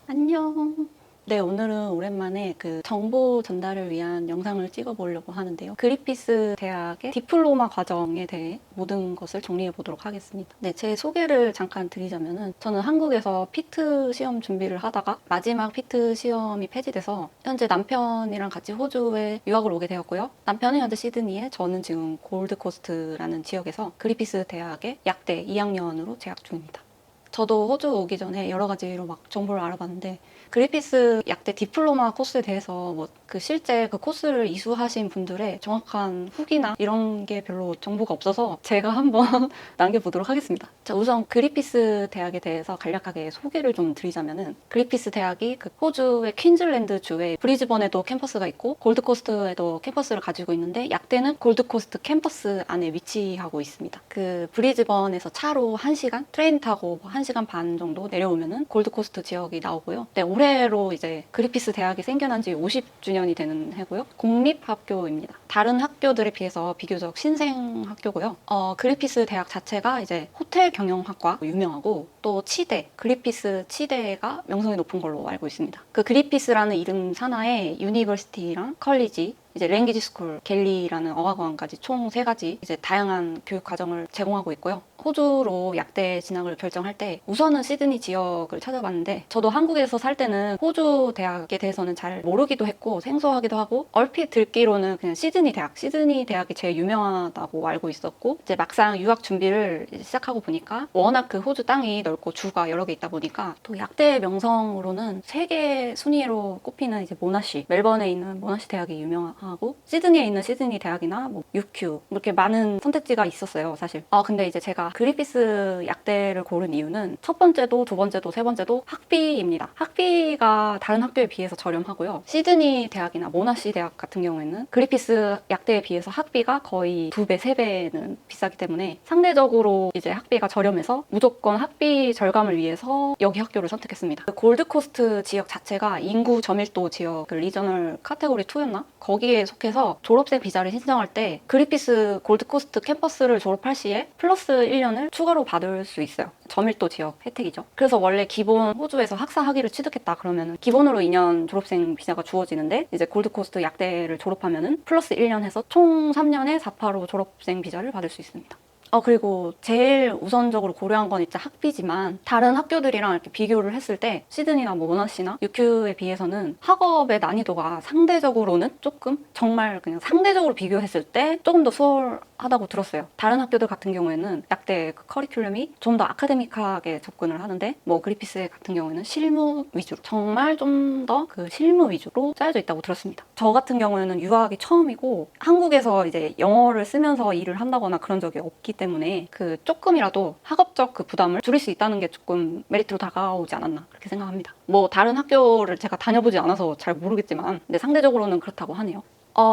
안녕. 네, 오늘은 오랜만에 그 정보 전달을 위한 영상을 찍어보려고 하는데요. 그리피스 대학의 디플로마 과정에 대해 모든 것을 정리해 보도록 하겠습니다. 네, 제 소개를 잠깐 드리자면은 저는 한국에서 피트 시험 준비를 하다가 마지막 피트 시험이 폐지돼서 현재 남편이랑 같이 호주에 유학을 오게 되었고요. 남편은 현재 시드니에, 저는 지금 골드코스트라는 지역에서 그리피스 대학의 약대 2학년으로 재학 중입니다. 저도 호주 오기 전에 여러 가지로 막 정보를 알아봤는데 그리피스 약대 디플로마 코스에 대해서 뭐 그 실제 그 코스를 이수하신 분들의 정확한 후기나 이런 게 별로 정보가 없어서 제가 한번 남겨보도록 하겠습니다. 자, 우선 그리피스 대학에 대해서 간략하게 소개를 좀 드리자면은 그리피스 대학이 그 호주의 퀸즐랜드 주에 브리즈번에도 캠퍼스가 있고 골드코스트에도 캠퍼스를 가지고 있는데 약대는 골드코스트 캠퍼스 안에 위치하고 있습니다. 그 브리즈번에서 차로 1시간, 트레인 타고 1시간 반 정도 내려오면은 골드코스트 지역이 나오고요. 네, 올해로 이제 그리피스 대학이 생겨난 지 50주년이 되는 해고요. 공립학교입니다. 다른 학교들에 비해서 비교적 신생 학교고요. 그리피스 대학 자체가 이제 호텔 경영학과 유명하고 또 치대, 그리피스 치대가 명성이 높은 걸로 알고 있습니다. 그 그리피스라는 이름 산하에 유니버시티랑 컬리지, 이제 랭귀지 스쿨, 갤리라는 어학원까지 총 3가지 이제 다양한 교육 과정을 제공하고 있고요. 호주로 약대 진학을 결정할 때 우선은 시드니 지역을 찾아봤는데 저도 한국에서 살 때는 호주 대학에 대해서는 잘 모르기도 했고 생소하기도 하고 얼핏 듣기로는 그냥 시드니 대학이 제일 유명하다고 알고 있었고 이제 막상 유학 준비를 시작하고 보니까 워낙 그 호주 땅이 넓고 주가 여러 개 있다 보니까 또 약대 명성으로는 세계 순위로 꼽히는 이제 모나시, 멜번에 있는 모나시 대학이 유명하고 시드니에 있는 시드니 대학이나 뭐 UQ 뭐 이렇게 많은 선택지가 있었어요, 사실. 근데 이제 제가 그리피스 약대를 고른 이유는 첫 번째도 두 번째도 세 번째도 학비입니다. 학비가 다른 학교에 비해서 저렴하고요. 시드니 대학이나 모나시 대학 같은 경우에는 그리피스 약대에 비해서 학비가 거의 2배, 3배는 비싸기 때문에 상대적으로 이제 학비가 저렴해서 무조건 학비 절감을 위해서 여기 학교를 선택했습니다. 그 골드코스트 지역 자체가 인구 저밀도 지역, 그 리저널 카테고리 2였나? 거기에 속해서 졸업생 비자를 신청할 때 그리피스 골드코스트 캠퍼스를 졸업할 시에 플러스 1년을 추가로 받을 수 있어요. 저밀도 지역 혜택이죠. 그래서 원래 기본 호주에서 학사 학위를 취득했다 그러면 기본으로 2년 졸업생 비자가 주어지는데 이제 골드코스트 약대를 졸업하면은 플러스 1년 해서 총 3년에 4파로 졸업생 비자를 받을 수 있습니다. 그리고 제일 우선적으로 고려한 건 진짜 학비지만 다른 학교들이랑 이렇게 비교를 했을 때 시드니나 뭐 모나시나 UQ에 비해서는 학업의 난이도가 상대적으로는 조금 정말 그냥 상대적으로 비교했을 때 조금 더 수월하다고 들었어요. 다른 학교들 같은 경우에는 약대 그 커리큘럼이 좀 더 아카데믹하게 접근을 하는데 뭐 그리피스 같은 경우에는 실무 위주로 정말 좀 더 그 실무 위주로 짜여져 있다고 들었습니다. 저 같은 경우에는 유학이 처음이고 한국에서 이제 영어를 쓰면서 일을 한다거나 그런 적이 없기 때문에 그 조금이라도 학업적 그 부담을 줄일 수 있다는 게 조금 메리트로 다가오지 않았나 그렇게 생각합니다. 뭐 다른 학교를 제가 다녀보지 않아서 잘 모르겠지만 근데 상대적으로는 그렇다고 하네요.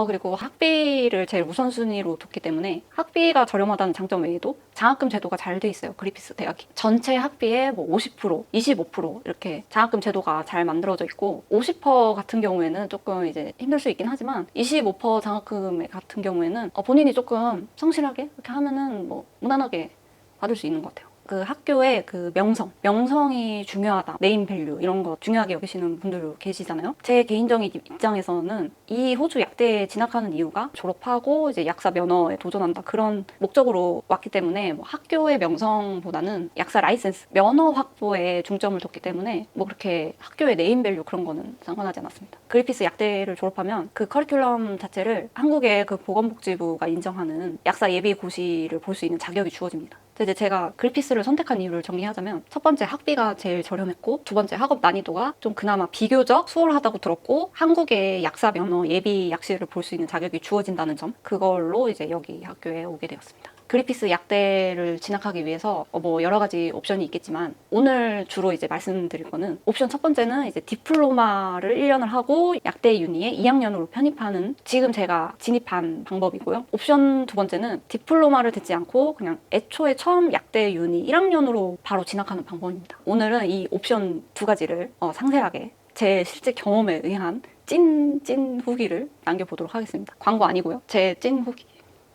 그리고 학비를 제일 우선순위로 뒀기 때문에 학비가 저렴하다는 장점 외에도 장학금 제도가 잘 돼 있어요. 그리피스 대학이. 전체 학비의 뭐 50%, 25% 이렇게 장학금 제도가 잘 만들어져 있고 50% 같은 경우에는 조금 이제 힘들 수 있긴 하지만 25% 장학금 같은 경우에는 본인이 조금 성실하게 이렇게 하면은 뭐 무난하게 받을 수 있는 것 같아요. 그 학교의 그 명성이 중요하다, 네임 밸류 이런 거 중요하게 여기시는 분들 계시잖아요. 제 개인적인 입장에서는 이 호주 약대에 진학하는 이유가 졸업하고 이제 약사 면허에 도전한다 그런 목적으로 왔기 때문에 뭐 학교의 명성보다는 약사 라이센스, 면허 확보에 중점을 뒀기 때문에 뭐 그렇게 학교의 네임 밸류 그런 거는 상관하지 않았습니다. 그리피스 약대를 졸업하면 그 커리큘럼 자체를 한국의 그 보건복지부가 인정하는 약사 예비 고시를 볼 수 있는 자격이 주어집니다. 이제 제가 그리피스를 선택한 이유를 정리하자면 첫 번째 학비가 제일 저렴했고 두 번째 학업 난이도가 좀 그나마 비교적 수월하다고 들었고 한국의 약사 면허 예비 약실을 볼 수 있는 자격이 주어진다는 점 그걸로 이제 여기 학교에 오게 되었습니다. 그리피스 약대를 진학하기 위해서 뭐 여러 가지 옵션이 있겠지만 오늘 주로 이제 말씀드릴 거는 옵션 첫 번째는 이제 디플로마를 1년을 하고 약대 유니에 2학년으로 편입하는 지금 제가 진입한 방법이고요. 옵션 두 번째는 디플로마를 듣지 않고 그냥 애초에 처음 약대 유니 1학년으로 바로 진학하는 방법입니다. 오늘은 이 옵션 2가지를 상세하게 제 실제 경험에 의한 찐 후기를 남겨보도록 하겠습니다. 광고 아니고요. 제 찐 후기.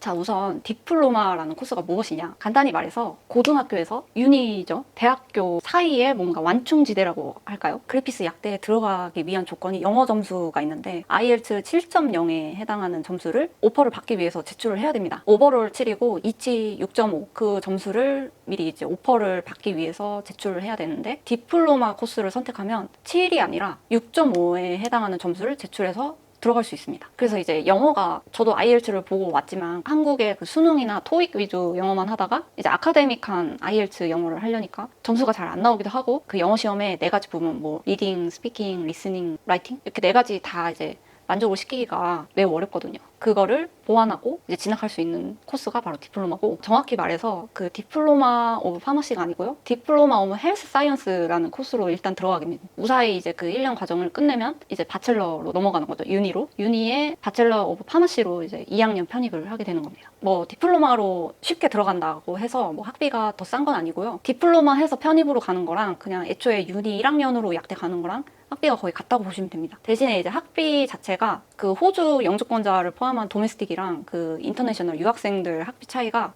자, 우선 디플로마라는 코스가 무엇이냐? 간단히 말해서 고등학교에서 유니죠. 대학교 사이에 뭔가 완충지대라고 할까요? 그래피스 약대에 들어가기 위한 조건이 영어 점수가 있는데 IELTS 7.0에 해당하는 점수를 오퍼를 받기 위해서 제출을 해야 됩니다. 오버롤 7이고 이치 6.5 그 점수를 미리 이제 오퍼를 받기 위해서 제출을 해야 되는데 디플로마 코스를 선택하면 7이 아니라 6.5에 해당하는 점수를 제출해서 들어갈 수 있습니다. 그래서 이제 영어가 저도 IELTS를 보고 왔지만 한국의 그 수능이나 토익 위주 영어만 하다가 이제 아카데믹한 IELTS 영어를 하려니까 점수가 잘 안 나오기도 하고 그 영어 시험에 네 가지 부분 뭐 리딩, 스피킹, 리스닝, 라이팅 이렇게 네 가지 다 이제 만족을 시키기가 매우 어렵거든요. 그거를 보완하고 이제 진학할 수 있는 코스가 바로 디플로마고 정확히 말해서 그 디플로마 오브 파머시가 아니고요. 디플로마 오브 헬스 사이언스라는 코스로 일단 들어가게 됩니다. 무사히 이제 그 1년 과정을 끝내면 이제 바첼러로 넘어가는 거죠. 유니로. 유니에 바첼러 오브 파머시로 이제 2학년 편입을 하게 되는 겁니다. 뭐 디플로마로 쉽게 들어간다고 해서 뭐 학비가 더 싼 건 아니고요. 디플로마 해서 편입으로 가는 거랑 그냥 애초에 유니 1학년으로 약대 가는 거랑 학비가 거의 같다고 보시면 됩니다. 대신에 이제 학비 자체가 그 호주 영주권자를 포함한 도메스틱이랑 그 인터내셔널 유학생들 학비 차이가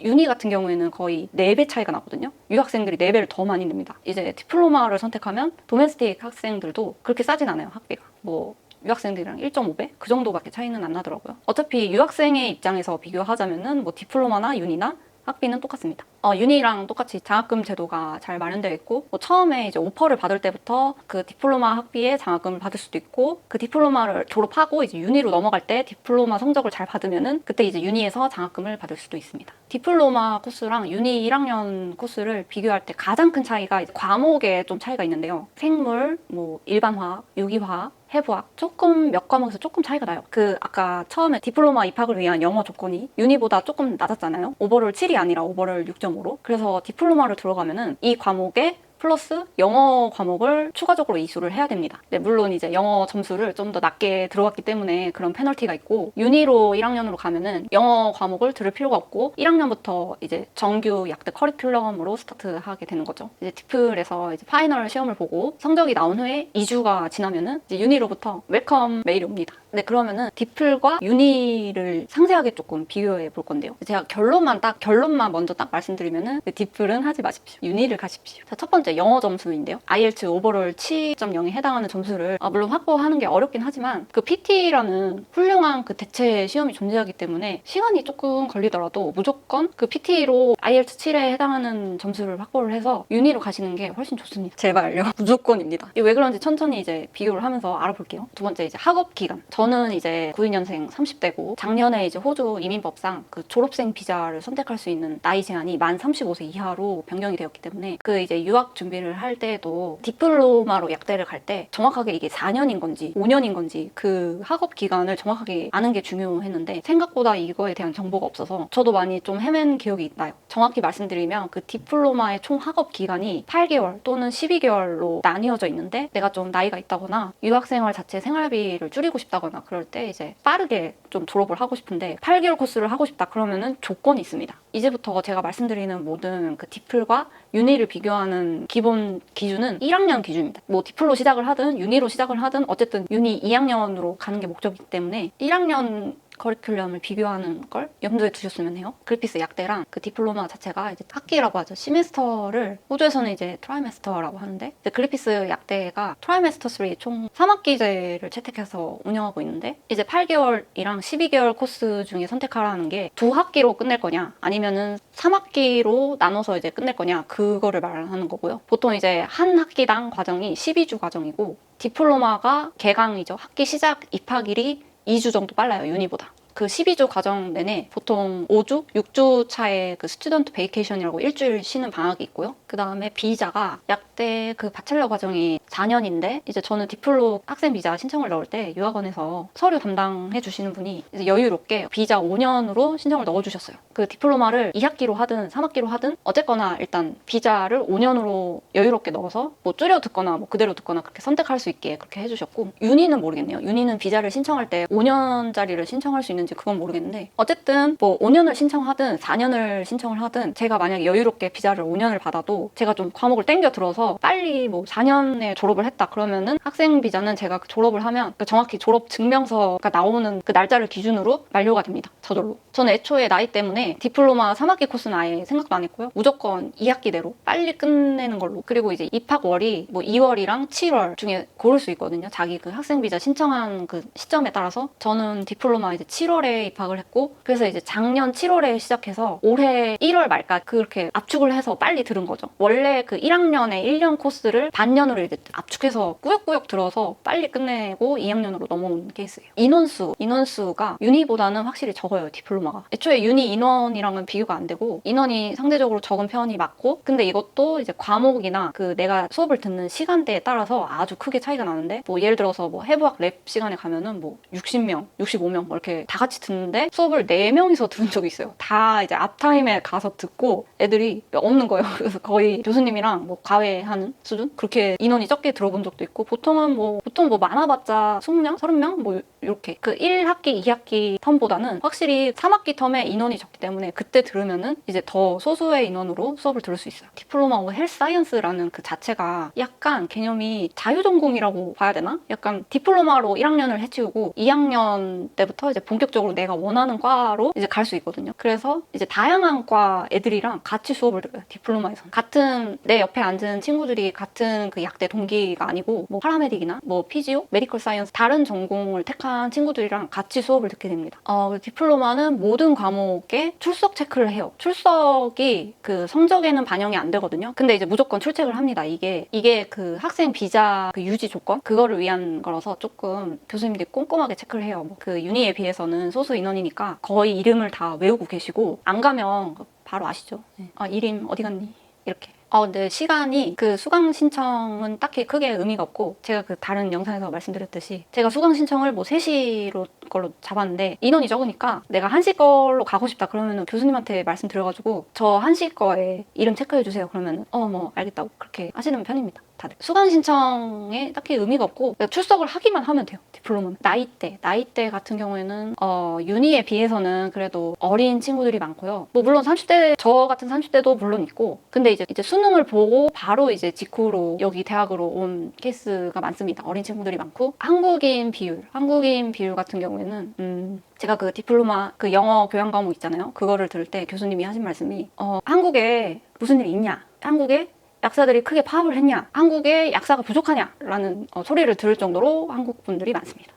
유니 같은 경우에는 거의 4배 차이가 나거든요. 유학생들이 4배를 더 많이 냅니다. 이제 디플로마를 선택하면 도메스틱 학생들도 그렇게 싸진 않아요, 학비가. 뭐 유학생들이랑 1.5배? 그 정도밖에 차이는 안 나더라고요. 어차피 유학생의 입장에서 비교하자면은 뭐 디플로마나 유니나 학비는 똑같습니다. 유니랑 똑같이 장학금 제도가 잘 마련되어 있고 뭐 처음에 이제 오퍼를 받을 때부터 그 디플로마 학비에 장학금을 받을 수도 있고 그 디플로마를 졸업하고 이제 유니로 넘어갈 때 디플로마 성적을 잘 받으면은 그때 이제 유니에서 장학금을 받을 수도 있습니다. 디플로마 코스랑 유니 1학년 코스를 비교할 때 가장 큰 차이가 이제 과목에 좀 차이가 있는데요. 생물, 뭐 일반화학, 유기화학, 해부학 조금 몇 과목에서 조금 차이가 나요. 그 아까 처음에 디플로마 입학을 위한 영어 조건이 유니보다 조금 낮았잖아요. 오버롤 7이 아니라 오버롤 6.5로. 그래서 디플로마를 들어가면은 이 과목에 플러스 영어 과목을 추가적으로 이수를 해야 됩니다. 네, 물론 이제 영어 점수를 좀 더 낮게 들어갔기 때문에 그런 페널티가 있고 유니로 1학년으로 가면은 영어 과목을 들을 필요가 없고 1학년부터 이제 정규 약대 커리큘럼으로 스타트하게 되는 거죠. 이제 디플에서 이제 파이널 시험을 보고 성적이 나온 후에 2주가 지나면은 이제 유니로부터 웰컴 메일이 옵니다. 네, 그러면은 디플과 유니를 상세하게 조금 비교해 볼 건데요. 제가 결론만 먼저 딱 말씀드리면은 디플은 하지 마십시오. 유니를 가십시오. 자, 첫 번째 영어 점수인데요. IELTS 오버롤 7.0에 해당하는 점수를 물론 확보하는 게 어렵긴 하지만 그 PT라는 훌륭한 그 대체 시험이 존재하기 때문에 시간이 조금 걸리더라도 무조건 그 PT로 IELTS 7에 해당하는 점수를 확보를 해서 유니로 가시는 게 훨씬 좋습니다. 제발요. 무조건입니다. 왜 그런지 천천히 이제 비교를 하면서 알아볼게요. 두 번째 이제 학업 기간. 저는 이제 92년생 30대고 작년에 이제 호주 이민법상 그 졸업생 비자를 선택할 수 있는 나이 제한이 만 35세 이하로 변경이 되었기 때문에 그 이제 유학 준비를 할 때에도 디플로마로 약대를 갈 때 정확하게 이게 4년인 건지 5년인 건지 그 학업 기간을 정확하게 아는 게 중요했는데 생각보다 이거에 대한 정보가 없어서 저도 많이 좀 헤맨 기억이 나요. 정확히 말씀드리면 그 디플로마의 총 학업 기간이 8개월 또는 12개월로 나뉘어져 있는데 내가 좀 나이가 있다거나 유학생활 자체 생활비를 줄이고 싶다거나 그럴 때 이제 빠르게 좀 졸업을 하고 싶은데 8개월 코스를 하고 싶다 그러면은 조건이 있습니다. 이제부터 제가 말씀드리는 모든 그 디플과 유니를 비교하는 기본 기준은 1학년 기준입니다. 뭐 디플로 시작을 하든 유니로 시작을 하든 어쨌든 유니 2학년으로 가는 게 목적이기 때문에 1학년 커리큘럼을 비교하는 걸 염두에 두셨으면 해요. 그래피스 약대랑 그 디플로마 자체가 이제 학기라고 하죠. 시메스터를 호주에서는 이제 트라이메스터라고 하는데 이제 그래피스 약대가 트라이메스터 3 총 3학기제를 채택해서 운영하고 있는데 이제 8개월이랑 12개월 코스 중에 선택하라는 게 2학기로 끝낼 거냐 아니면은 3학기로 나눠서 이제 끝낼 거냐 그거를 말하는 거고요. 보통 이제 한 학기당 과정이 12주 과정이고 디플로마가 개강이죠. 학기 시작 입학일이 2주 정도 빨라요, 유니보다. 그 12주 과정 내내 보통 5주, 6주 차에 그 스튜던트 베이케이션이라고 일주일 쉬는 방학이 있고요. 그 다음에 비자가 약대 그 바첼러 과정이 4년인데 이제 저는 디플로 학생 비자 신청을 넣을 때 유학원에서 서류 담당해 주시는 분이 이제 여유롭게 비자 5년으로 신청을 넣어주셨어요. 그 디플로마를 2학기로 하든 3학기로 하든 어쨌거나 일단 비자를 5년으로 여유롭게 넣어서 뭐 줄여 듣거나 뭐 그대로 듣거나 그렇게 선택할 수 있게 그렇게 해주셨고 유니는 모르겠네요. 유니는 비자를 신청할 때 5년짜리를 신청할 수 있는 있는지 그건 모르겠는데 어쨌든 뭐 5년을 신청하든 4년을 신청을 하든 제가 만약에 여유롭게 비자를 5년을 받아도 제가 좀 과목을 땡겨 들어서 빨리 뭐 4년에 졸업을 했다 그러면은 학생 비자는 제가 졸업을 하면 정확히 졸업 증명서가 나오는 그 날짜를 기준으로 만료가 됩니다. 저절로. 저는 애초에 나이 때문에 디플로마 3학기 코스는 아예 생각도 안 했고요. 무조건 2학기대로 빨리 끝내는 걸로. 그리고 이제 입학월이 뭐 2월이랑 7월 중에 고를 수 있거든요. 자기 그 학생 비자 신청한 그 시점에 따라서. 저는 디플로마 이제 7월에 입학을 했고 그래서 이제 작년 7월에 시작해서 올해 1월 말까지 그렇게 압축을 해서 빨리 들은 거죠. 원래 그 1학년에 1년 코스를 반년으로 이제 압축해서 꾸역꾸역 들어서 빨리 끝내고 2학년으로 넘어온 케이스예요. 인원수가 유니보다는 확실히 적어요, 디플로마가. 애초에 유니 인원이랑은 비교가 안 되고 인원이 상대적으로 적은 편이 맞고 근데 이것도 이제 과목이나 그 내가 수업을 듣는 시간대에 따라서 아주 크게 차이가 나는데 뭐 예를 들어서 뭐 해부학 랩 시간에 가면은 뭐 60명, 65명 뭐 이렇게 다 같이 듣는데 수업을 4명이서 들은 적이 있어요. 다 이제 앞타임에 가서 듣고 애들이 없는 거예요. 그래서 거의 교수님이랑 뭐 과외하는 수준? 그렇게 인원이 적게 들어본 적도 있고 보통 뭐 많아봤자 20명, 30명 뭐 이렇게 그 1학기, 2학기 텀보다는 확실히 3학기 텀에 인원이 적기 때문에 그때 들으면은 이제 더 소수의 인원으로 수업을 들을 수 있어요. 디플로마 오브 헬스 사이언스라는 그 자체가 약간 개념이 자유전공이라고 봐야 되나? 약간 디플로마로 1학년을 해치우고 2학년 때부터 이제 본격적으로 내가 원하는 과로 이제 갈 수 있거든요. 그래서 이제 다양한 과 애들이랑 같이 수업을 들어요. 디플로마에서. 같은 내 옆에 앉은 친구들이 같은 그 약대 동기가 아니고 뭐 파라메딕이나 뭐 피지오, 메디컬 사이언스 다른 전공을 택한 친구들이랑 같이 수업을 듣게 됩니다. 디플로마는 모든 과목에 출석 체크를 해요. 출석이 그 성적에는 반영이 안 되거든요. 근데 이제 무조건 출첵을 합니다. 이게 그 학생 비자 그 유지 조건 그거를 위한 거라서 조금 교수님들이 꼼꼼하게 체크를 해요. 그 유니에 비해서는 소수 인원이니까 거의 이름을 다 외우고 계시고 안 가면 바로 아시죠? 네. 이림 어디 갔니? 이렇게. 근데 시간이 그 수강 신청은 딱히 크게 의미가 없고 제가 그 다른 영상에서 말씀드렸듯이 제가 수강 신청을 뭐 3시로 걸로 잡았는데 인원이 적으니까 내가 1시 걸로 가고 싶다 그러면은 교수님한테 말씀드려가지고 저 1시 거에 이름 체크해주세요 그러면은 뭐 알겠다고 그렇게 하시는 편입니다. 다들. 수강 신청에 딱히 의미가 없고 출석을 하기만 하면 돼요. 디플로마는. 나이대 같은 경우에는 유니에 비해서는 그래도 어린 친구들이 많고요. 뭐 물론 30대 저 같은 30대도 물론 있고 근데 이제 수능을 보고 바로 이제 직후로 여기 대학으로 온 케이스가 많습니다. 어린 친구들이 많고 한국인 비율 같은 경우에는 제가 그 디플로마 그 영어 교양 과목 있잖아요. 그거를 들을 때 교수님이 하신 말씀이 한국에 무슨 일이 있냐? 한국에 약사들이 크게 파업을 했냐? 한국에 약사가 부족하냐? 라는 소리를 들을 정도로 한국 분들이 많습니다.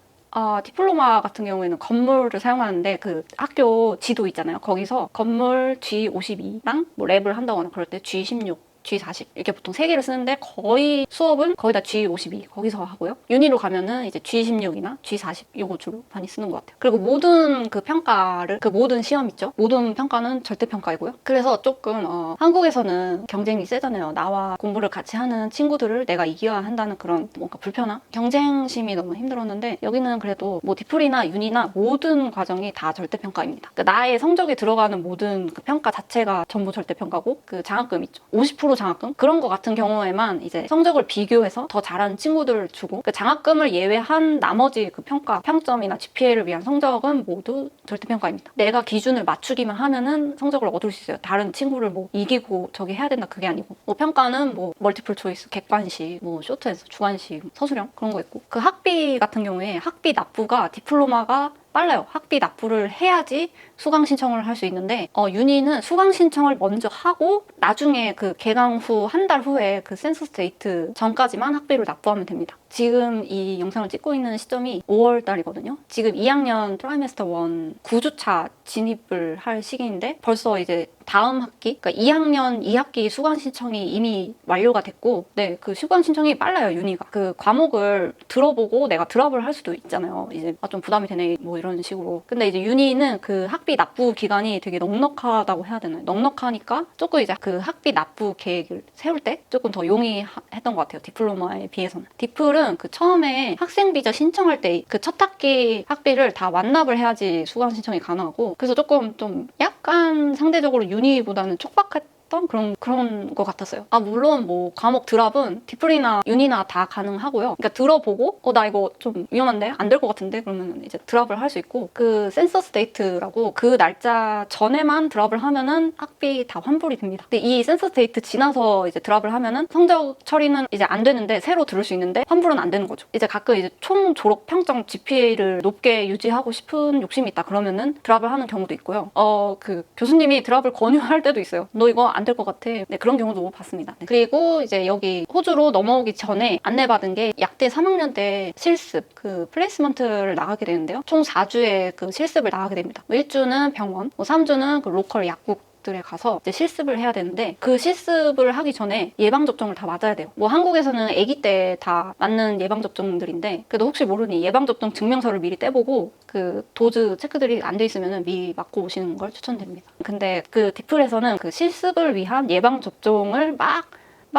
디플로마 같은 경우에는 건물을 사용하는데 그 학교 지도 있잖아요. 거기서 건물 G52랑 뭐 랩을 한다거나 그럴 때 G16, G40 이렇게 보통 3개를 쓰는데 거의 수업은 거의 다 G52 거기서 하고요. 유니로 가면은 이제 G16이나 G40 이거 주로 많이 쓰는 것 같아요. 그리고 모든 그 평가를 그 모든 시험 있죠. 모든 평가는 절대평가이고요. 그래서 조금 한국에서는 경쟁이 세잖아요. 나와 공부를 같이 하는 친구들을 내가 이겨야 한다는 그런 뭔가 불편함? 경쟁심이 너무 힘들었는데 여기는 그래도 뭐 디플이나 유니나 모든 과정이 다 절대평가입니다. 그러니까 나의 성적에 들어가는 모든 그 평가 자체가 전부 절대평가고 그 장학금 있죠. 50% 장학금? 그런 거 같은 경우에만 이제 성적을 비교해서 더 잘하는 친구들을 주고 그 장학금을 예외한 나머지 그 평점이나 GPA를 위한 성적은 모두 절대평가입니다. 내가 기준을 맞추기만 하면은 성적을 얻을 수 있어요. 다른 친구를 뭐 이기고 저기 해야 된다 그게 아니고 뭐 평가는 뭐 멀티플 초이스, 객관식, 뭐 쇼트앤서, 주관식, 서술형 그런 거 있고 그 학비 같은 경우에 학비 납부가 디플로마가 빨라요. 학비 납부를 해야지 수강 신청을 할 수 있는데 유니는 수강 신청을 먼저 하고 나중에 그 개강 후 한 달 후에 그 센서스 데이트 전까지만 학비를 납부하면 됩니다. 지금 이 영상을 찍고 있는 시점이 5월 달이거든요. 지금 2학년 트라이메스터 1 9주차 진입을 할 시기인데 벌써 이제 다음 학기, 그러니까 2학년 2학기 수강 신청이 이미 완료가 됐고 그 수강 신청이 빨라요, 유니가. 그 과목을 들어보고 내가 드랍을 할 수도 있잖아요. 이제 좀 부담이 되네 뭐 이런 식으로. 근데 이제 유니는 그 학비 납부 기간이 되게 넉넉하다고 해야 되나요? 넉넉하니까 조금 이제 그 학비 납부 계획을 세울 때 조금 더 용이했던 것 같아요. 디플로마에 비해서는. 디플은 그 처음에 학생 비자 신청할 때 그 첫 학기 학비를 다 완납을 해야지 수강 신청이 가능하고 그래서 조금 좀 약간 상대적으로 유니보다는 촉박했던 있었던 그런 것 같았어요. 아, 물론 뭐 과목 드랍은 디플이나 윤이나 다 가능하고요. 그러니까 들어보고 나 이거 좀 위험한데? 안 될 것 같은데? 그러면 이제 드랍을 할 수 있고, 그 센서 스테이트라고 그 날짜 전에만 드랍을 하면은 학비 다 환불이 됩니다. 근데 이 센서 스테이트 지나서 이제 드랍을 하면은 성적 처리는 이제 안 되는데 새로 들을 수 있는데 환불은 안 되는 거죠. 이제 가끔 이제 총 졸업 평점 GPA를 높게 유지하고 싶은 욕심이 있다 그러면은 드랍을 하는 경우도 있고요. 그 교수님이 드랍을 권유할 때도 있어요. 너 이거 안 될 것 같아. 네, 그런 경우도 봤습니다. 네. 그리고 이제 여기 호주로 넘어오기 전에 안내받은 게 약대 3학년 때 실습, 그 플레이스먼트를 나가게 되는데요. 총 4주의 그 실습을 나가게 됩니다. 1주는 병원, 3주는 그 로컬 약국들에 가서 이제 실습을 해야 되는데, 그 실습을 하기 전에 예방접종을 다 맞아야 돼요. 뭐 한국에서는 아기 때 다 맞는 예방접종들인데, 그래도 혹시 모르니 예방접종 증명서를 미리 떼보고 그 도즈 체크들이 안 돼 있으면 미리 맞고 오시는 걸 추천드립니다. 근데 그 디플에서는 그 실습을 위한 예방접종을 막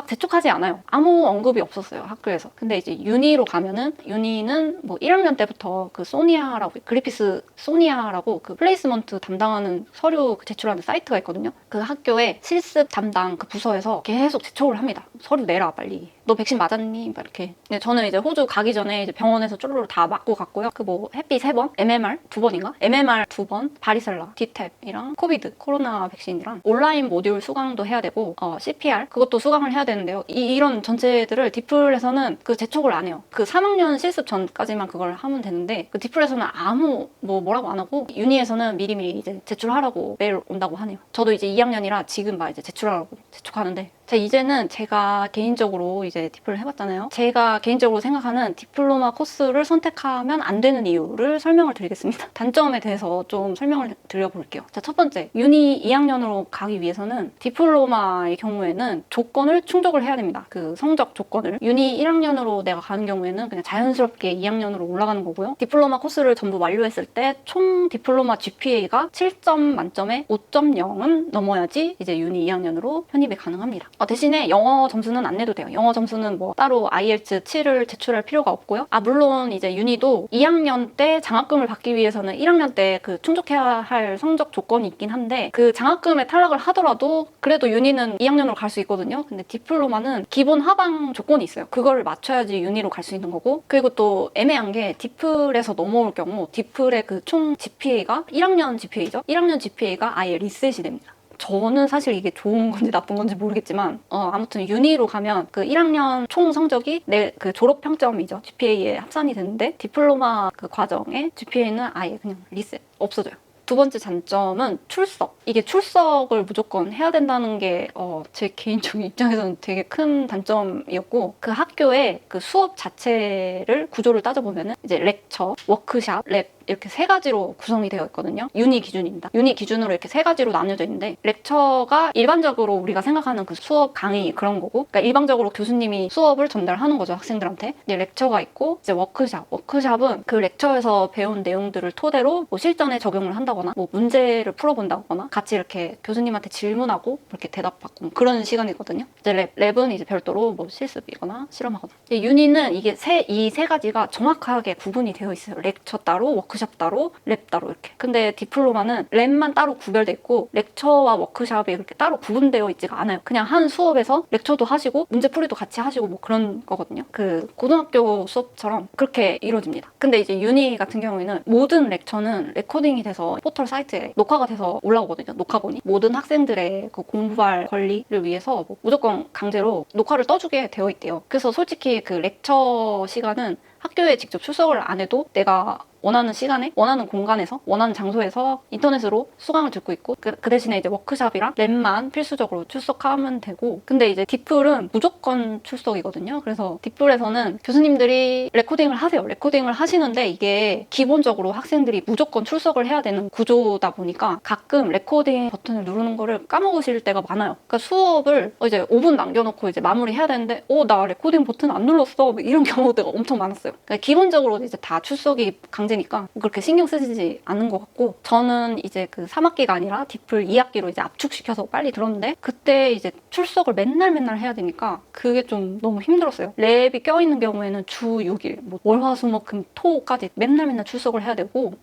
재촉하지 않아요. 아무 언급이 없었어요, 학교에서. 근데 이제 유니로 가면은, 유니는 뭐 1학년 때부터 그 소니아라고, 그리피스 소니아라고 그 플레이스먼트 담당하는 서류 제출하는 사이트가 있거든요. 그 학교에 실습 담당 그 부서에서 계속 제촉을 합니다. 서류 내라, 빨리. 너 백신 맞았니? 막 이렇게. 근데 저는 이제 호주 가기 전에 이제 병원에서 쪼르르 다 맞고 갔고요. 그 뭐 해피 3번, MMR 2번인가? MMR 2번, 바리셀라, 디탭이랑 코비드, 코로나 백신이랑 온라인 모듈 수강도 해야 되고, CPR 그것도 수강을 해야 되는데요. 이런 전체들을 디플에서는 그 제촉을 안 해요. 그 3학년 실습 전까지만 그걸 하면 되는데, 그 디플에서는 아무 뭐라고 안 하고, 유니에서는 미리미리 이제 제출하라고 메일 온다고 하네요. 저도 이제 2학년이라 지금 막 이제 제출하라고 제촉하는데, 이제는 제가 개인적으로 이제 디플을 해봤잖아요. 제가 개인적으로 생각하는 디플로마 코스를 선택하면 안 되는 이유를 설명을 드리겠습니다. 단점에 대해서 좀 설명을 드려볼게요. 자, 첫 번째, 유니 2학년으로 가기 위해서는 디플로마의 경우에는 조건을 충족을 해야 됩니다. 그 성적 조건을. 유니 1학년으로 내가 가는 경우에는 그냥 자연스럽게 2학년으로 올라가는 거고요. 디플로마 코스를 전부 완료했을 때 총 디플로마 GPA가 7점 만점에 5.0은 넘어야지 이제 유니 2학년으로 편입이 가능합니다. 대신에 영어 점수는 안 내도 돼요. 영어 점수는 뭐 따로 IELTS 7을 제출할 필요가 없고요. 물론 이제 유니도 2학년 때 장학금을 받기 위해서는 1학년 때 그 충족해야 할 성적 조건이 있긴 한데, 그 장학금에 탈락을 하더라도 그래도 유니는 2학년으로 갈 수 있거든요. 근데 디플로마는 기본 하방 조건이 있어요. 그걸 맞춰야지 유니로 갈 수 있는 거고, 그리고 또 애매한 게 디플에서 넘어올 경우 디플의 그 총 GPA가 1학년 GPA죠. 1학년 GPA가 아예 리셋이 됩니다. 저는 사실 이게 좋은 건지 나쁜 건지 모르겠지만 아무튼 유니로 가면 그 1학년 총 성적이 내 그 졸업 평점이죠. GPA에 합산이 되는데, 디플로마 그 과정의 GPA는 아예 그냥 리셋, 없어져요. 두 번째 장점은 출석. 이게 출석을 무조건 해야 된다는 게 제 개인적인 입장에서는 되게 큰 단점이었고, 그 학교의 그 수업 자체를 구조를 따져보면은 이제 렉처, 워크샵, 랩 이렇게 3가지로 구성이 되어 있거든요. 유니 기준입니다. 유니 기준으로 이렇게 3가지로 나뉘어져 있는데, 렉처가 일반적으로 우리가 생각하는 그 수업 강의 그런 거고, 그러니까 일방적으로 교수님이 수업을 전달하는 거죠, 학생들한테. 이제 lek처가 있고, 이제 워크샵. 워크샵은 그 렉처에서 배운 내용들을 토대로 뭐 실전에 적용을 한다거나, 뭐 문제를 풀어본다거나, 같이 이렇게 교수님한테 질문하고 이렇게 대답받고 그런 시간이거든요. 이제 랩은 이제 별도로 뭐 실습이거나 실험하거나. 유니는 이게 이 3가지가 정확하게 구분이 되어 있어요. 렉처 따로, 워크샵 따로, 랩 따로 이렇게. 근데 디플로마는 랩만 따로 구별돼 있고 렉처와 워크샵이 이렇게 따로 구분되어 있지가 않아요. 그냥 한 수업에서 렉처도 하시고 문제풀이도 같이 하시고 뭐 그런 거거든요. 그 고등학교 수업처럼 그렇게 이루어집니다. 근데 이제 유니 같은 경우에는 모든 렉처는 레코딩이 돼서 포털 사이트에 녹화가 돼서 올라오거든요. 녹화본이. 모든 학생들의 그 공부할 권리를 위해서 뭐 무조건 강제로 녹화를 떠주게 되어 있대요. 그래서 솔직히 그 렉처 시간은 학교에 직접 출석을 안 해도 내가 원하는 시간에, 원하는 공간에서, 원하는 장소에서 인터넷으로 수강을 듣고 있고, 그 대신에 이제 워크샵이랑 랩만 필수적으로 출석하면 되고, 근데 이제 디플은 무조건 출석이거든요. 그래서 디플에서는 교수님들이 레코딩을 하세요. 레코딩을 하시는데 이게 기본적으로 학생들이 무조건 출석을 해야 되는 구조다 보니까 가끔 레코딩 버튼을 누르는 거를 까먹으실 때가 많아요. 그러니까 수업을 이제 5분 남겨놓고 이제 마무리해야 되는데 나 레코딩 버튼 안 눌렀어. 이런 경우가 엄청 많았어요. 그러니까 기본적으로 이제 다 출석이 강제 강제니까 그렇게 신경 쓰지 않는 것 같고, 저는 이제 그 3학기가 아니라 디플 2학기로 이제 압축시켜서 빨리 들었는데, 그때 이제 출석을 맨날 해야 되니까 그게 좀 너무 힘들었어요. 랩이 껴있는 경우에는 주 6일, 뭐 월화수목금토까지 맨날 출석을 해야 되고,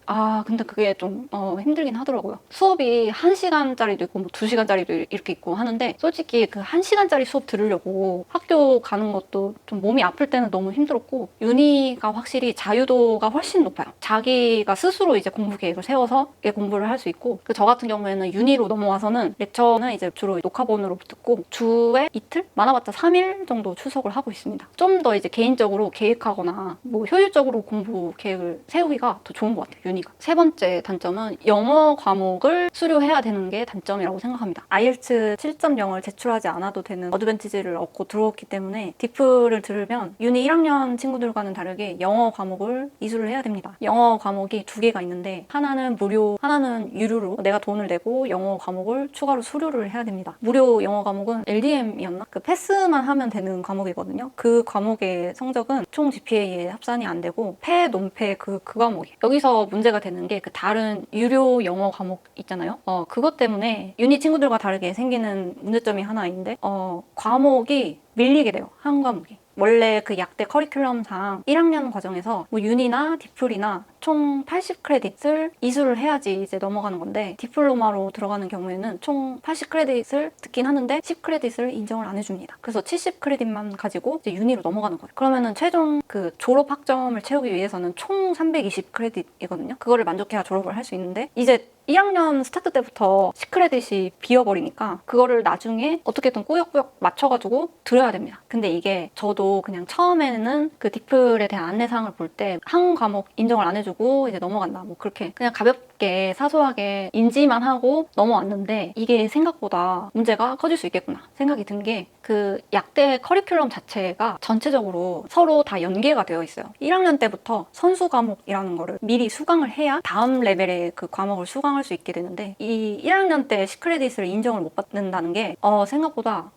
근데 그게 좀 힘들긴 하더라고요. 수업이 1시간짜리도 있고 뭐 2시간짜리도 이렇게 있고 하는데, 솔직히 그 1시간짜리 수업 들으려고 학교 가는 것도 좀 몸이 아플 때는 너무 힘들었고, 유니가 확실히 자유도가 훨씬 높아요. 자기가 스스로 이제 공부 계획을 세워서 공부를 할 수 있고, 저 같은 경우에는 유니로 넘어와서는 렉처는 이제 주로 녹화본으로 듣고 주에 이틀? 많아봤자 3일 정도 출석을 하고 있습니다. 좀 더 이제 개인적으로 계획하거나 뭐 효율적으로 공부 계획을 세우기가 더 좋은 것 같아요, 유니가. 세 번째 단점은 영어 과목을 수료해야 되는 게 단점이라고 생각합니다. IELTS 7.0을 제출하지 않아도 되는 어드밴티지를 얻고 들어왔기 때문에 디플을 들으면 유니 1학년 친구들과는 다르게 영어 과목을 이수를 해야 됩니다. 영어 과목이 2개가 있는데, 하나는 무료, 하나는 유료로 내가 돈을 내고 영어 과목을 추가로 수료를 해야 됩니다. 무료 영어 과목은 LDM이었나? 그 패스만 하면 되는 과목이거든요. 그 과목의 성적은 총 GPA에 합산이 안 되고 폐, 논폐 그 과목이에요. 여기서 문제가 되는 게 그 다른 유료 영어 과목 있잖아요. 그것 때문에 유니 친구들과 다르게 생기는 문제점이 하나 있는데, 과목이 밀리게 돼요. 한 과목이. 원래 그 약대 커리큘럼상 1학년 과정에서 뭐 유니나 디플이나 총 80크레딧을 이수를 해야지 이제 넘어가는 건데, 디플로마로 들어가는 경우에는 총 80크레딧을 듣긴 하는데 10크레딧을 인정을 안 해줍니다. 그래서 70크레딧만 가지고 이제 유니로 넘어가는 거예요. 그러면은 최종 그 졸업 학점을 채우기 위해서는 총 320크레딧이거든요. 그거를 만족해야 졸업을 할 수 있는데, 이제 1학년 스타트 때부터 10크레딧이 비어버리니까 그거를 나중에 어떻게든 꾸역꾸역 맞춰가지고 들어야 됩니다. 근데 이게 저도 그냥 처음에는 그 디플에 대한 안내사항을 볼 때 한 과목 인정을 안 해주고 이제 넘어간다, 뭐 그렇게 그냥 가볍게 사소하게 인지만 하고 넘어왔는데, 이게 생각보다 문제가 커질 수 있겠구나 생각이 든 게, 그 약대 커리큘럼 자체가 전체적으로 서로 다 연계가 되어 있어요. 1학년 때부터 선수 과목이라는 거를 미리 수강을 해야 다음 레벨의 그 과목을 수강할 수 있게 되는데, 이 1학년 때 10크레딧을 인정을 못 받는다는 게 생각보다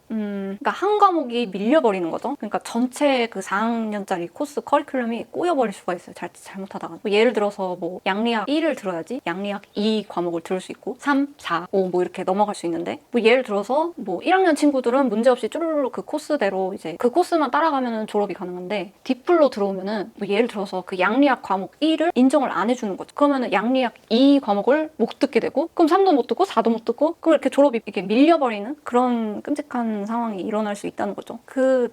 그러니까 한 과목이 밀려버리는 거죠. 그러니까 전체 그 4학년짜리 코스 커리큘럼이 꼬여버릴 수가 있어요. 잘못하다가. 뭐 예를 들어서 뭐 양리학 1을 들어야지 양리학 2 과목을 들을 수 있고 3, 4, 5 뭐 이렇게 넘어갈 수 있는데, 뭐 예를 들어서 뭐 1학년 친구들은 문제없이 쭈루루루 그 코스대로 이제 그 코스만 따라가면은 졸업이 가능한데, 디플로 들어오면은 뭐 예를 들어서 그 양리학 과목 1을 인정을 안 해주는 거죠. 그러면은 양리학 2 과목을 못 듣게 되고, 그럼 3도 못 듣고 4도 못 듣고, 그럼 이렇게 졸업이 이렇게 밀려버리는 그런 끔찍한 상황이 일어날 수 있다는 거죠.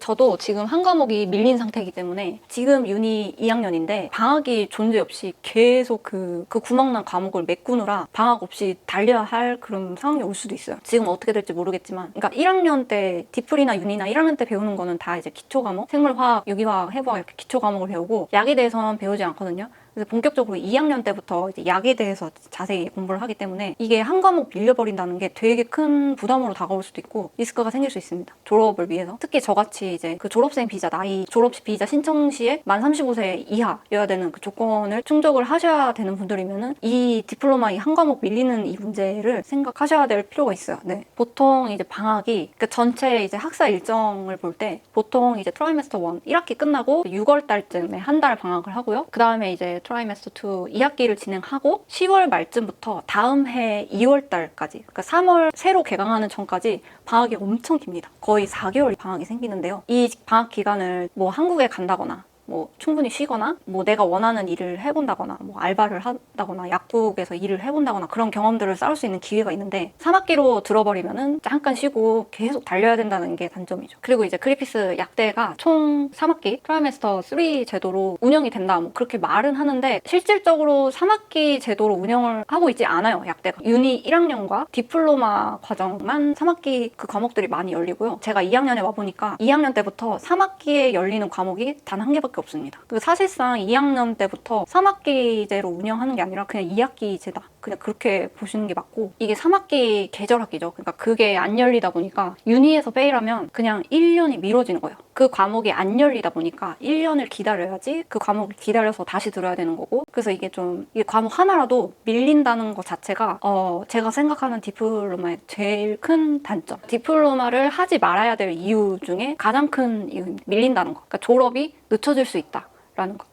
저도 지금 한 과목이 밀린 상태이기 때문에, 지금 유니 2학년인데 방학이 존재 없이 계속 그 구멍난 과목을 메꾸느라 방학 없이 달려야 할 그런 상황이 올 수도 있어요. 지금 어떻게 될지 모르겠지만, 그러니까 1학년 때 디플이나 유니나 1학년 때 배우는 거는 다 이제 기초 과목, 생물화학, 유기화학, 해부학 이렇게 기초 과목을 배우고, 약에 대해서는 배우지 않거든요. 그래서 본격적으로 2학년 때부터 이제 약에 대해서 자세히 공부를 하기 때문에, 이게 한 과목 밀려버린다는 게 되게 큰 부담으로 다가올 수도 있고 리스크가 생길 수 있습니다. 졸업을 위해서. 특히 저같이 이제 그 졸업생 비자 나이, 졸업 비자 신청 시에 만 35세 이하여야 되는 그 조건을 충족을 하셔야 되는 분들이면은 이 디플로마 이 한 과목 밀리는 이 문제를 생각하셔야 될 필요가 있어요. 네. 보통 이제 방학이 그 전체 이제 학사 일정을 볼 때 보통 이제 트라이메스터 1 1학기 끝나고 6월 달쯤에 한 달 방학을 하고요. 그 다음에 이제 트라이메스터 2 2학기를 진행하고 10월 말쯤부터 다음 해 2월 달까지, 그러니까 3월 새로 개강하는 전까지 방학이 엄청 깁니다. 거의 4개월 방학이 생기는데요. 이 방학 기간을 뭐 한국에 간다거나 뭐 충분히 쉬거나 뭐 내가 원하는 일을 해본다거나 뭐 알바를 한다거나 약국에서 일을 해본다거나 그런 경험들을 쌓을 수 있는 기회가 있는데, 3학기로 들어버리면은 잠깐 쉬고 계속 달려야 된다는 게 단점이죠. 그리고 이제 그리피스 약대가 총 3학기 트라이메스터 3 제도로 운영이 된다 뭐 그렇게 말은 하는데, 실질적으로 3학기 제도로 운영을 하고 있지 않아요. 약대가 유니 1학년과 디플로마 과정만 3학기 그 과목들이 많이 열리고요. 제가 2학년에 와보니까 2학년 때부터 3학기에 열리는 과목이 단 한 개밖에 없습니다. 사실상 2학년 때부터 3학기제로 운영하는 게 아니라 그냥 2학기제다, 그냥 그렇게 보시는 게 맞고, 이게 3학기 계절학기죠. 그러니까 그게 안 열리다 보니까 유니에서 페일하면 그냥 1년이 미뤄지는 거예요. 그 과목이 안 열리다 보니까 1년을 기다려야지 그 과목을 기다려서 다시 들어야 되는 거고, 그래서 이게 과목 하나라도 밀린다는 것 자체가 제가 생각하는 디플로마의 제일 큰 단점, 디플로마를 하지 말아야 될 이유 중에 가장 큰 이유입니다. 밀린다는 거. 그러니까 졸업이 늦춰질 수 있다라는 거.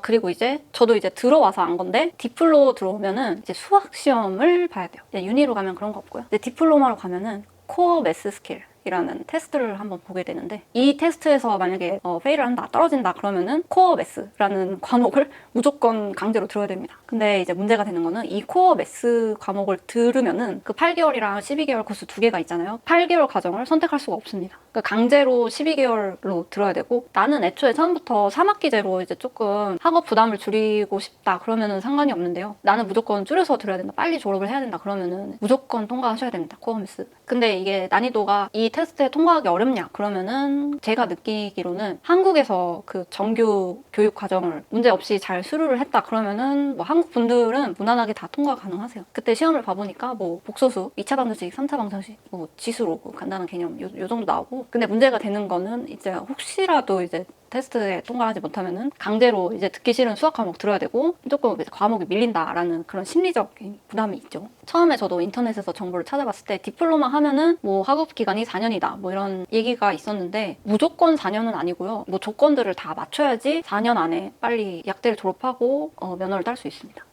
그리고 이제 저도 이제 들어와서 안 건데 디플로 들어오면은 이제 수학 시험을 봐야 돼요. 유니로 가면 그런 거 없고요. 근데 디플로마로 가면은 코어 매스 스킬 이라는 테스트를 한번 보게 되는데, 이 테스트에서 만약에 페일을 한다, 떨어진다 그러면은 코어 매스라는 과목을 무조건 강제로 들어야 됩니다. 근데 이제 문제가 되는 거는 이 코어 매스 과목을 들으면은 그 8개월이랑 12개월 코스 두 개가 있잖아요. 8개월 과정을 선택할 수가 없습니다. 그러니까 강제로 12개월로 들어야 되고, 나는 애초에 처음부터 3학기제로 이제 조금 학업 부담을 줄이고 싶다 그러면은 상관이 없는데요. 나는 무조건 줄여서 들어야 된다, 빨리 졸업을 해야 된다 그러면은 무조건 통과하셔야 됩니다. 코어 매스. 근데 이게 난이도가 이 테스트에 통과하기 어렵냐 그러면은 제가 느끼기로는 한국에서 그 정규 교육 과정을 문제없이 잘 수료를 했다 그러면은 뭐 한국 분들은 무난하게 다 통과 가능하세요. 그때 시험을 봐보니까 뭐 복소수, 2차 방정식, 3차 방정식, 뭐 지수로 간단한 개념 요 정도 나오고, 근데 문제가 되는 거는 이제 혹시라도 이제 테스트에 통과하지 못하면은 강제로 이제 듣기 싫은 수학 과목 들어야 되고 조금 이제 과목이 밀린다라는 그런 심리적인 부담이 있죠. 처음에 저도 인터넷에서 정보를 찾아봤을 때 디플로마 하면은 뭐 학업 기간이 4년이다 뭐 이런 얘기가 있었는데, 무조건 4년은 아니고요. 뭐 조건들을 다 맞춰야지 4년 안에 빨리 약대를 졸업하고 면허를 딸 수 있습니다.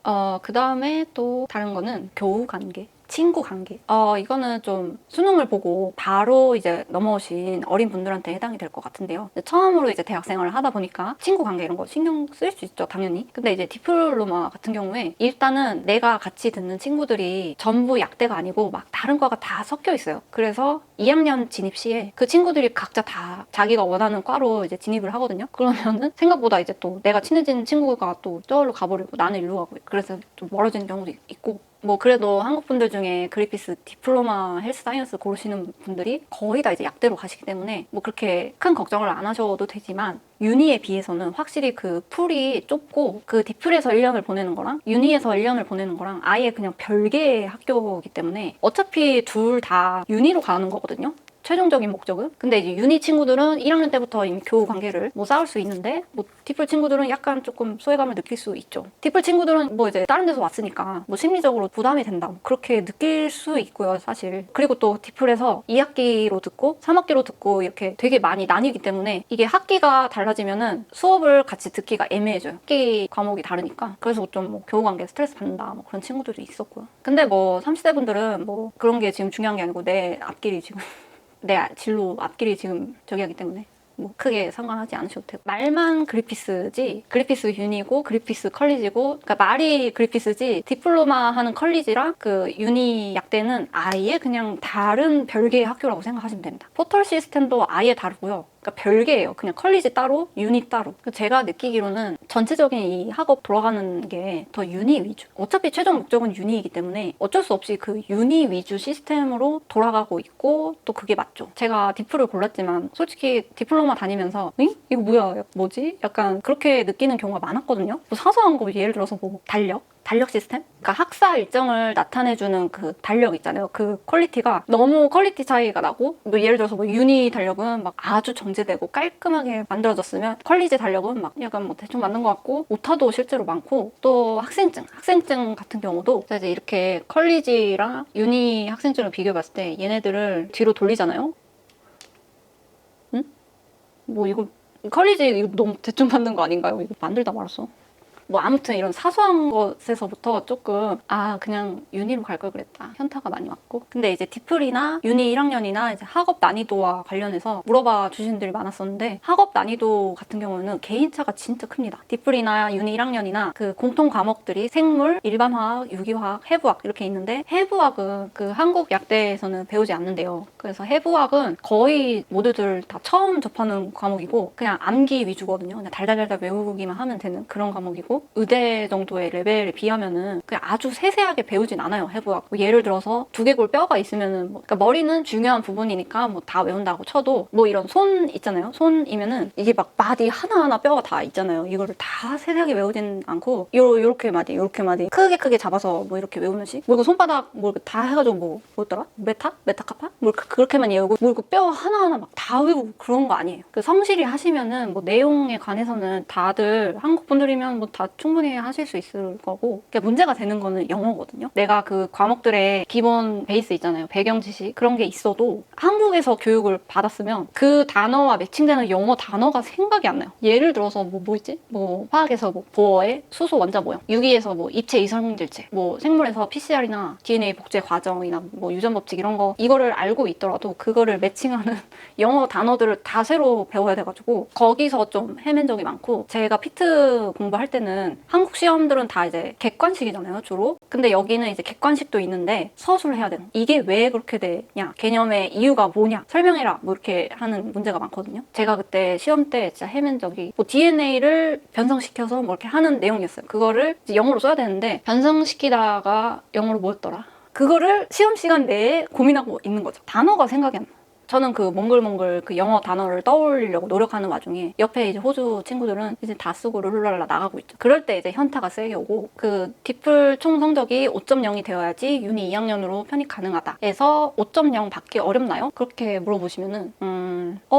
그 다음에 또 다른 거는 교우 관계. 친구 관계. 이거는 좀 수능을 보고 바로 이제 넘어오신 어린 분들한테 해당이 될 것 같은데요. 처음으로 이제 대학 생활을 하다 보니까 친구 관계 이런 거 신경 쓸 수 있죠, 당연히. 근데 이제 디플로마 같은 경우에 일단은 내가 같이 듣는 친구들이 전부 약대가 아니고 막 다른 과가 다 섞여 있어요. 그래서 2학년 진입 시에 그 친구들이 각자 다 자기가 원하는 과로 이제 진입을 하거든요. 그러면은 생각보다 이제 또 내가 친해진 친구가 또 저기로 가버리고 나는 일로 가고, 그래서 좀 멀어지는 경우도 있고, 뭐 그래도 한국 분들 중에 그리피스 디플로마 헬스 사이언스 고르시는 분들이 거의 다 이제 약대로 가시기 때문에 뭐 그렇게 큰 걱정을 안 하셔도 되지만, 유니에 비해서는 확실히 그 풀이 좁고, 그 디플에서 1년을 보내는 거랑 유니에서 1년을 보내는 거랑 아예 그냥 별개의 학교이기 때문에 어차피 둘 다 유니로 가는 거거든요. 최종적인 목적은. 근데 이제 유니 친구들은 1학년 때부터 이미 교우 관계를 뭐 쌓을 수 있는데, 뭐 디플 친구들은 약간 조금 소외감을 느낄 수 있죠. 디플 친구들은 뭐 이제 다른 데서 왔으니까 뭐 심리적으로 부담이 된다, 뭐 그렇게 느낄 수 있고요, 사실. 그리고 또 디플에서 2학기로 듣고 3학기로 듣고 이렇게 되게 많이 나뉘기 때문에 이게 학기가 달라지면은 수업을 같이 듣기가 애매해져요. 학기 과목이 다르니까. 그래서 좀 뭐 교우 관계 스트레스 받는다 뭐 그런 친구들도 있었고요. 근데 뭐 30대 분들은 뭐 그런 게 지금 중요한 게 아니고 내 앞길이 지금 내 진로 앞길이 지금 저기 하기 때문에 뭐 크게 상관하지 않으셔도 되고, 말만 그리피스지 그리피스 유니고 그리피스 컬리지고, 그러니까 말이 그리피스지 디플로마 하는 컬리지랑 그 유니 약대는 아예 그냥 다른 별개의 학교라고 생각하시면 됩니다. 포털 시스템도 아예 다르고요. 그러니까 별개예요. 그냥 컬리지 따로, 유니 따로. 제가 느끼기로는 전체적인 이 학업 돌아가는 게 더 유니 위주. 어차피 최종 목적은 유니이기 때문에 어쩔 수 없이 그 유니 위주 시스템으로 돌아가고 있고, 또 그게 맞죠. 제가 디플을 골랐지만 솔직히 디플로마 다니면서 응? 이거 뭐야? 뭐지? 약간 그렇게 느끼는 경우가 많았거든요. 뭐 사소한 거 예를 들어서 뭐 달력 시스템? 그러니까 학사 일정을 나타내주는 그 달력 있잖아요. 그 퀄리티가 너무 퀄리티 차이가 나고, 뭐 예를 들어서 뭐 유니 달력은 막 아주 정제되고 깔끔하게 만들어졌으면 퀄리지 달력은 막 약간 뭐 대충 만든 것 같고 오타도 실제로 많고, 또 학생증 같은 경우도 이제 이렇게 퀄리지랑 유니 학생증을 비교해봤을 때 얘네들을 뒤로 돌리잖아요. 응? 뭐 이거 퀄리지 이거 너무 대충 만든 거 아닌가요? 이거 만들다 말았어. 뭐 아무튼 이런 사소한 것에서부터 조금 그냥 유니로 갈 걸 그랬다, 현타가 많이 왔고. 근데 이제 디플이나 유니 1학년이나 이제 학업 난이도와 관련해서 물어봐 주신 분들이 많았었는데, 학업 난이도 같은 경우는 개인차가 진짜 큽니다. 디플이나 유니 1학년이나 그 공통 과목들이 생물, 일반화학, 유기화학, 해부학 이렇게 있는데, 해부학은 그 한국 약대에서는 배우지 않는데요. 그래서 해부학은 거의 모두들 다 처음 접하는 과목이고 그냥 암기 위주거든요. 그냥 달달달달 외우기만 하면 되는 그런 과목이고, 의대 정도의 레벨에 비하면은 그냥 아주 세세하게 배우진 않아요, 해부학. 뭐 예를 들어서 두개골 뼈가 있으면은 그러니까 머리는 중요한 부분이니까 뭐 다 외운다고 쳐도, 뭐 이런 손 있잖아요. 손이면은 이게 막 마디 하나하나 뼈가 다 있잖아요. 이거를 다 세세하게 외우진 않고 요렇게 마디 크게 잡아서 뭐 이렇게 외우는 식. 뭐 이거 손바닥 뭐 이렇게 다 해가지고 뭐였더라? 메타카파? 뭐 그렇게만 외우고, 뭐 이거 뼈 하나하나 막 다 외우고 그런 거 아니에요. 그 성실히 하시면은 뭐 내용에 관해서는 다들 한국 분들이면 뭐 다 아마 충분히 하실 수 있을 거고, 문제가 되는 거는 영어거든요. 내가 그 과목들의 기본 베이스 있잖아요. 배경 지식 그런 게 있어도 한국에서 교육을 받았으면 그 단어와 매칭되는 영어 단어가 생각이 안 나요. 예를 들어서 뭐 있지? 뭐 화학에서 뭐 보어의 수소 원자 모형, 유기에서 뭐 입체 이성질체, 뭐 생물에서 PCR이나 DNA 복제 과정이나 뭐 유전 법칙 이런 거 이거를 알고 있더라도 그거를 매칭하는 영어 단어들을 다 새로 배워야 돼가지고 거기서 좀 헤맨 적이 많고, 제가 피트 공부할 때는 한국 시험들은 다 이제 객관식이잖아요, 주로. 근데 여기는 이제 객관식도 있는데 서술해야 되는, 이게 왜 그렇게 되냐, 개념의 이유가 뭐냐, 설명해라, 뭐 이렇게 하는 문제가 많거든요. 제가 그때 시험 때 진짜 헤맨 적이 뭐 DNA를 변성시켜서 뭐 이렇게 하는 내용이었어요. 그거를 이제 영어로 써야 되는데 변성시키다가 영어로 뭐였더라? 그거를 시험 시간 내에 고민하고 있는 거죠. 단어가 생각이 안 나. 저는 그 몽글몽글 그 영어 단어를 떠올리려고 노력하는 와중에 옆에 이제 호주 친구들은 이제 다 쓰고 룰루랄라 나가고 있죠. 그럴 때 이제 현타가 세게 오고, 그 디플 총 성적이 5.0이 되어야지 유니 2학년으로 편입 가능하다 해서 5.0 받기 어렵나요? 그렇게 물어보시면은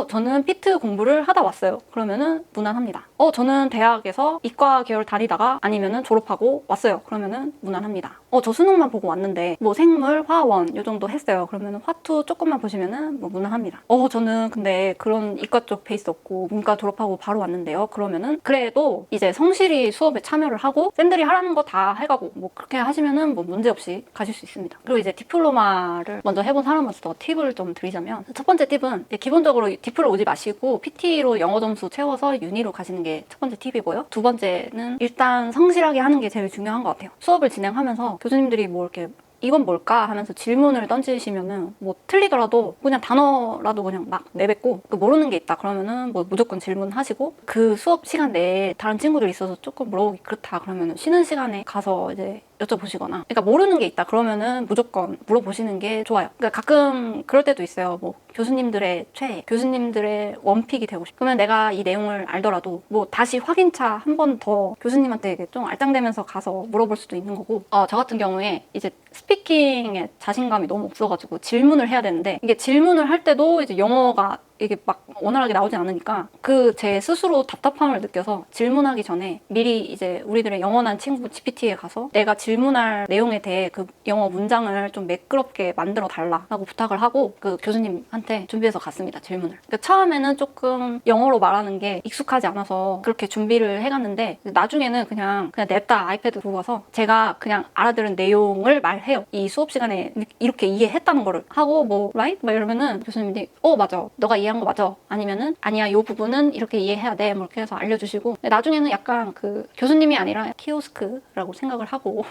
저는 피트 공부를 하다 왔어요. 그러면은 무난합니다. 저는 대학에서 이과 계열 다니다가 아니면은 졸업하고 왔어요. 그러면은 무난합니다. 저 수능만 보고 왔는데 뭐 생물, 화원 요 정도 했어요. 그러면은 화투 조금만 보시면은 뭐 무난합니다. 저는 근데 그런 이과 쪽 베이스 없고 문과 졸업하고 바로 왔는데요. 그러면은 그래도 이제 성실히 수업에 참여를 하고 쌤들이 하라는 거 다 해가고 뭐 그렇게 하시면은 뭐 문제 없이 가실 수 있습니다. 그리고 이제 디플로마를 먼저 해본 사람으로서 팁을 좀 드리자면, 첫 번째 팁은 기본적으로 디플을 오지 마시고 PT로 영어 점수 채워서 유니로 가시는 게 첫 번째 팁이고요. 두 번째는 일단 성실하게 하는 게 제일 중요한 것 같아요. 수업을 진행하면서 교수님들이 뭐 이렇게 이건 뭘까 하면서 질문을 던지시면은 뭐 틀리더라도 그냥 단어라도 그냥 막 내뱉고, 모르는 게 있다 그러면은 뭐 무조건 질문하시고, 그 수업 시간 내에 다른 친구들 있어서 조금 물어보기 그렇다 그러면은 쉬는 시간에 가서 이제 여쭤보시거나, 그러니까 모르는 게 있다 그러면은 무조건 물어보시는 게 좋아요. 그러니까 가끔 그럴 때도 있어요. 뭐 교수님들의 최애, 교수님들의 원픽이 되고 싶어. 그러면 내가 이 내용을 알더라도 뭐 다시 확인차 한 번 더 교수님한테 좀 알짱대면서 가서 물어볼 수도 있는 거고, 저 같은 경우에 이제 스피킹에 자신감이 너무 없어가지고 질문을 해야 되는데, 이게 질문을 할 때도 이제 영어가 이게 막 원활하게 나오진 않으니까 그 제 스스로 답답함을 느껴서 질문하기 전에 미리 이제 우리들의 영원한 친구 GPT에 가서 내가 질문할 내용에 대해 그 영어 문장을 좀 매끄럽게 만들어 달라고 부탁을 하고 그 교수님한테 준비해서 갔습니다, 질문을. 그러니까 처음에는 조금 영어로 말하는 게 익숙하지 않아서 그렇게 준비를 해갔는데, 나중에는 그냥 냅다 아이패드 두고 가서 제가 그냥 알아들은 내용을 말해요. 이 수업 시간에 이렇게 이해했다는 거를 하고 뭐 right? 막 이러면은 교수님들이 맞아, 너가 이해한 거 맞아, 아니면은 아니야, 이 부분은 이렇게 이해해야 돼, 뭐 이렇게 해서 알려주시고, 나중에는 약간 그 교수님이 아니라 키오스크라고 생각을 하고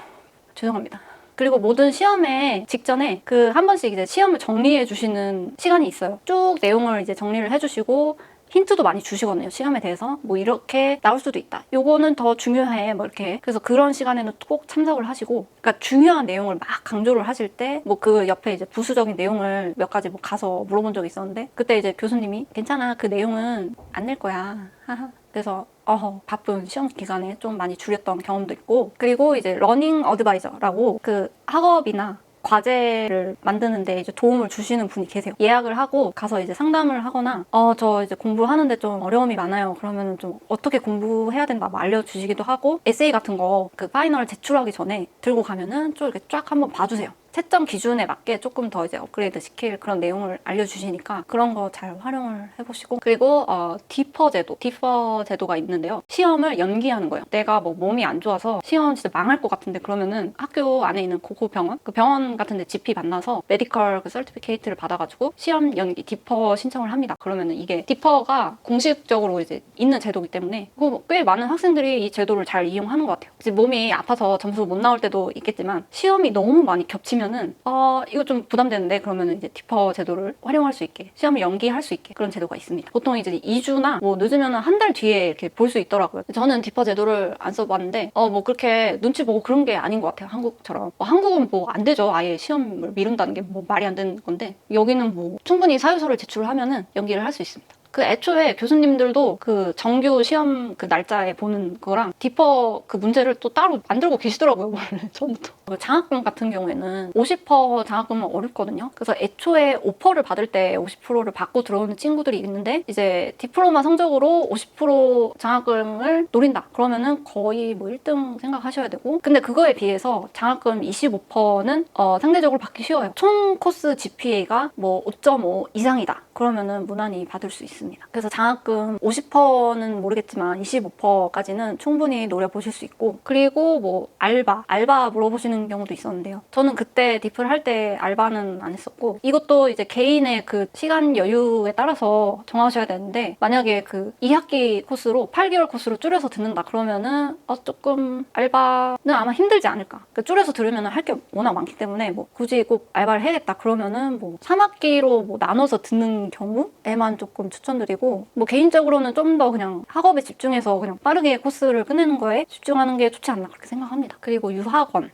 죄송합니다. 그리고 모든 시험에 직전에 그 한 번씩 이제 시험을 정리해 주시는 시간이 있어요. 쭉 내용을 이제 정리를 해주시고 힌트도 많이 주시거든요. 시험에 대해서 뭐 이렇게 나올 수도 있다, 요거는 더 중요해, 뭐 이렇게. 그래서 그런 시간에는 꼭 참석을 하시고, 그러니까 중요한 내용을 막 강조를 하실 때 뭐 그 옆에 이제 부수적인 내용을 몇 가지 뭐 가서 물어본 적이 있었는데, 그때 이제 교수님이 괜찮아, 그 내용은 안 낼 거야, 그래서 바쁜 시험 기간에 좀 많이 줄였던 경험도 있고, 그리고 이제 러닝 어드바이저라고 그 학업이나 과제를 만드는데 이제 도움을 주시는 분이 계세요. 예약을 하고 가서 이제 상담을 하거나, 저 이제 공부하는데 좀 어려움이 많아요, 그러면은 좀 어떻게 공부해야 된다 뭐 알려주시기도 하고, 에세이 같은 거 그 파이널 제출하기 전에 들고 가면은 좀 이렇게 쫙 한번 봐주세요. 채점 기준에 맞게 조금 더 이제 업그레이드 시킬 그런 내용을 알려주시니까 그런 거 잘 활용을 해보시고, 그리고 디퍼 제도가 있는데요. 시험을 연기하는 거예요. 내가 뭐 몸이 안 좋아서 시험 진짜 망할 것 같은데 그러면은 학교 안에 있는 고병원, 그 병원 같은 데 GP 만나서 메디컬 그 서티피케이트를 받아가지고 시험 연기 디퍼 신청을 합니다. 그러면은 이게 디퍼가 공식적으로 이제 있는 제도이기 때문에 꽤 많은 학생들이 이 제도를 잘 이용하는 것 같아요. 이제 몸이 아파서 점수 못 나올 때도 있겠지만 시험이 너무 많이 겹치면은 이거 좀 부담되는데, 그러면은 이제 디퍼 제도를 활용할 수 있게, 시험을 연기할 수 있게 그런 제도가 있습니다. 보통 이제 2주나 뭐 늦으면은 한 달 뒤에 이렇게 볼 수 있더라고요. 저는 디퍼 제도를 안 써봤는데 뭐 그렇게 눈치 보고 그런 게 아닌 것 같아요, 한국처럼. 한국은 뭐 안 되죠. 아예 시험을 미룬다는 게 뭐 말이 안 되는 건데, 여기는 뭐 충분히 사유서를 제출하면은 연기를 할 수 있습니다. 그 애초에 교수님들도 그 정규 시험 그 날짜에 보는 거랑 디퍼 그 문제를 또 따로 만들고 계시더라고요, 원래 처음부터. 장학금 같은 경우에는 50% 장학금은 어렵거든요. 그래서 애초에 오퍼를 받을 때 50%를 받고 들어오는 친구들이 있는데 이제 디플로마 성적으로 50% 장학금을 노린다. 그러면은 거의 뭐 1등 생각하셔야 되고, 근데 그거에 비해서 장학금 25%는 상대적으로 받기 쉬워요. 총 코스 GPA가 뭐 5.5 이상이다. 그러면은 무난히 받을 수 있습니다. 그래서 장학금 50%는 모르겠지만 25%까지는 충분히 노려보실 수 있고, 그리고 뭐 알바 물어보시는 경우도 있었는데요. 저는 그때 디플 할 때 알바는 안 했었고, 이것도 이제 개인의 그 시간 여유에 따라서 정하셔야 되는데, 만약에 그 2학기 코스로 8개월 코스로 줄여서 듣는다 그러면은 조금 알바는 아마 힘들지 않을까. 그러니까 줄여서 들으면 할 게 워낙 많기 때문에 뭐 굳이 꼭 알바를 해야겠다 그러면은 뭐 3학기로 뭐 나눠서 듣는 경우에만 조금 추천드리고, 뭐 개인적으로는 좀 더 그냥 학업에 집중해서 그냥 빠르게 코스를 끝내는 거에 집중하는 게 좋지 않나 그렇게 생각합니다. 그리고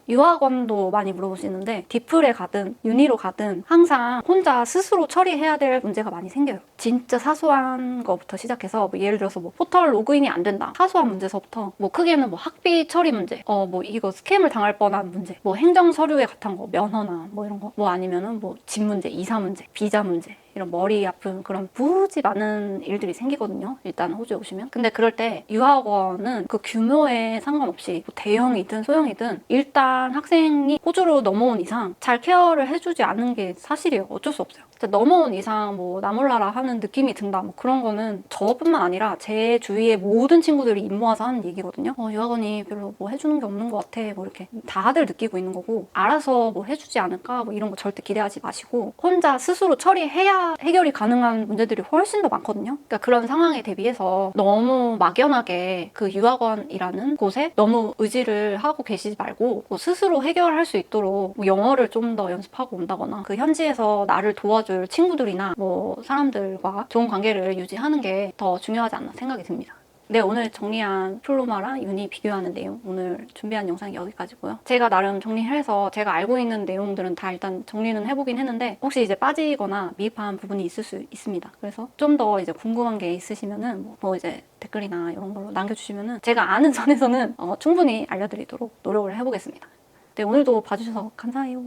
유학원도 많이 물어보시는데, 디플에 가든 유니로 가든 항상 혼자 스스로 처리해야 될 문제가 많이 생겨요. 진짜 사소한 거부터 시작해서 뭐 예를 들어서 뭐 포털 로그인이 안 된다, 사소한 문제서부터 뭐 크게는 뭐 학비 처리 문제, 뭐 이거 스캠을 당할 뻔한 문제, 뭐 행정 서류에 같은 거 면허나 뭐 이런 거, 뭐 아니면은 뭐 집 문제, 이사 문제, 비자 문제, 이런 머리 아픈 그런 무지 많은 일들이 생기거든요. 일단 호주에 오시면. 근데 그럴 때 유학원은 그 규모에 상관없이 뭐 대형이든 소형이든 일단 학생이 호주로 넘어온 이상 잘 케어를 해주지 않은 게 사실이에요. 어쩔 수 없어요. 넘어온 이상 뭐 나 몰라라 하는 느낌이 든다, 뭐 그런 거는 저뿐만 아니라 제 주위의 모든 친구들이 입 모아서 하는 얘기거든요. 유학원이 별로 뭐 해주는 게 없는 것 같아, 뭐 이렇게 다들 느끼고 있는 거고, 알아서 뭐 해주지 않을까 뭐 이런 거 절대 기대하지 마시고, 혼자 스스로 처리해야 해결이 가능한 문제들이 훨씬 더 많거든요. 그러니까 그런 상황에 대비해서 너무 막연하게 그 유학원이라는 곳에 너무 의지를 하고 계시지 말고, 뭐 스스로 해결할 수 있도록 뭐 영어를 좀 더 연습하고 온다거나, 그 현지에서 나를 도와줄 친구들이나 뭐 사람들과 좋은 관계를 유지하는 게 더 중요하지 않나 생각이 듭니다. 네, 오늘 정리한 디플로마랑 유니 비교하는 내용, 오늘 준비한 영상이 여기까지고요. 제가 나름 정리해서 제가 알고 있는 내용들은 다 일단 정리는 해보긴 했는데, 혹시 이제 빠지거나 미흡한 부분이 있을 수 있습니다. 그래서 좀 더 이제 궁금한 게 있으시면은 뭐 이제 댓글이나 이런 걸로 남겨주시면은 제가 아는 선에서는 충분히 알려드리도록 노력을 해보겠습니다. 네, 오늘도 봐주셔서 감사해요.